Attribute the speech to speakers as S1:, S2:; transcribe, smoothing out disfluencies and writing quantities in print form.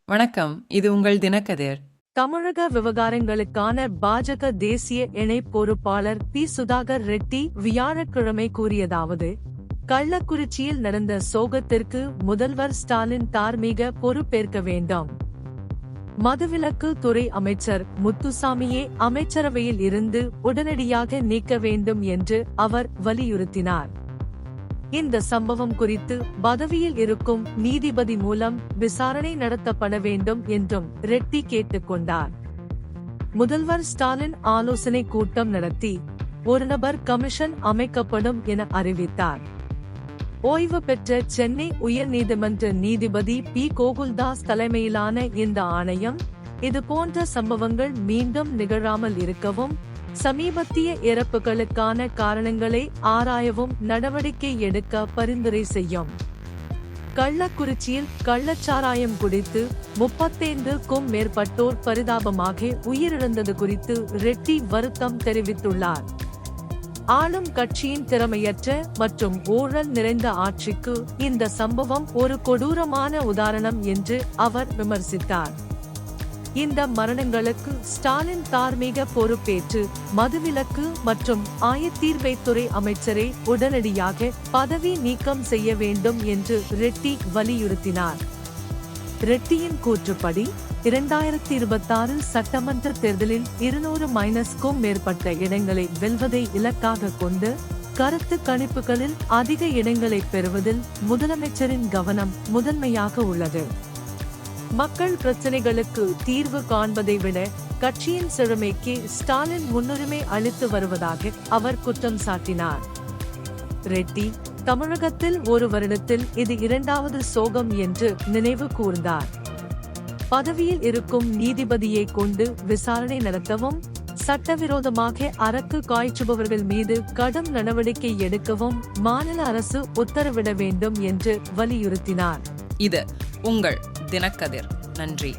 S1: வணக்கம், இது உங்கள் தினக்கதிர்.
S2: தமிழக விவகாரங்களுக்கான பாஜக தேசிய இணை பொறுப்பாளர் பி. சுதாகர் ரெட்டி வியாழக்கிழமை கூறியதாவது: கள்ளக்குறிச்சியில் நடந்த சோகத்திற்கு முதல்வர் ஸ்டாலின் தார்மீக பொறுப்பேற்க வேண்டும். மதுவிலக்கு துறை அமைச்சர் முத்துசாமியே அமைச்சரவையில் இருந்து உடனடியாக நீக்க வேண்டும் என்று அவர் வலியுறுத்தினார். இந்த சம்பவம் குறித்து பதவியில் இருக்கும் நீதிபதி மூலம் விசாரணை நடத்தப்பட வேண்டும் என்றும் ரெட்டி கேட்டுக்கொண்டார். முதல்வர் ஸ்டாலின் ஆலோசனை கூட்டம் நடத்தி ஒரு நபர் கமிஷன் அமைக்கப்படும் என அறிவித்தார். ஓய்வு பெற்ற சென்னை உயர்நீதிமன்ற நீதிபதி பி. கோகுல்தாஸ் தலைமையிலான இந்த ஆணையம் இதுபோன்ற சம்பவங்கள் மீண்டும் நிகழாமல் இருக்கவும், சமீபத்திய இறப்புகளுக்கான காரணங்களை ஆராயவும் நடவடிக்கை எடுக்க பரிந்துரை செய்யும். கள்ளக்குறிச்சியில் கள்ளச்சாராயம் குடித்து 35க்கும் மேற்பட்டோர் பரிதாபமாக உயிரிழந்தது குறித்து ரெட்டி வருத்தம் தெரிவித்துள்ளார். ஆளும் கட்சியின் திறமையற்ற மற்றும் ஊழல் நிறைந்த ஆட்சிக்கு இந்த சம்பவம் ஒரு கொடூரமான உதாரணம் என்று அவர் விமர்சித்தார். இந்த மரணங்களுக்கு ஸ்டாலின் தார்மீக பொறுப்பேற்று மதுவிலக்கு மற்றும் ஆயத்தீர்வைத்துறை அமைச்சரை உடனடியாக பதவி நீக்கம் செய்ய வேண்டும் என்று ரெட்டி வலியுறுத்தினார். ரெட்டியின் கூற்றுப்படி 2026 சட்டமன்ற தேர்தலில் 200-க்கும் மேற்பட்ட இடங்களை வெல்வதை இலக்காக கொண்டு கருத்து கணிப்புகளில் அதிக இடங்களை பெறுவதில் முதலமைச்சரின் கவனம் முதன்மையாக உள்ளது. மக்கள் பிரச்சனைகளுக்கு தீர்வு காண்பதை விட கட்சியின் செழுமைக்கு ஸ்டாலின் முன்னுரிமை அளித்து வருவதாக அவர் குற்றம் சாட்டினார். ரெட்டி தமிழகத்தில் ஒரு வருடத்தில் இது 2வது சோகம் என்று நினைவு கூர்ந்தார். பதவியில் இருக்கும் நீதிபதியை கொண்டு விசாரணை நடத்தவும், சட்டவிரோதமாக அரக்கு காய்ச்சுபவர்கள் மீது கடும் நடவடிக்கை எடுக்கவும் மாநில அரசு உத்தரவிட வேண்டும் என்று வலியுறுத்தினார்.
S1: இது உங்கள் தினக்கதிர். நன்றி.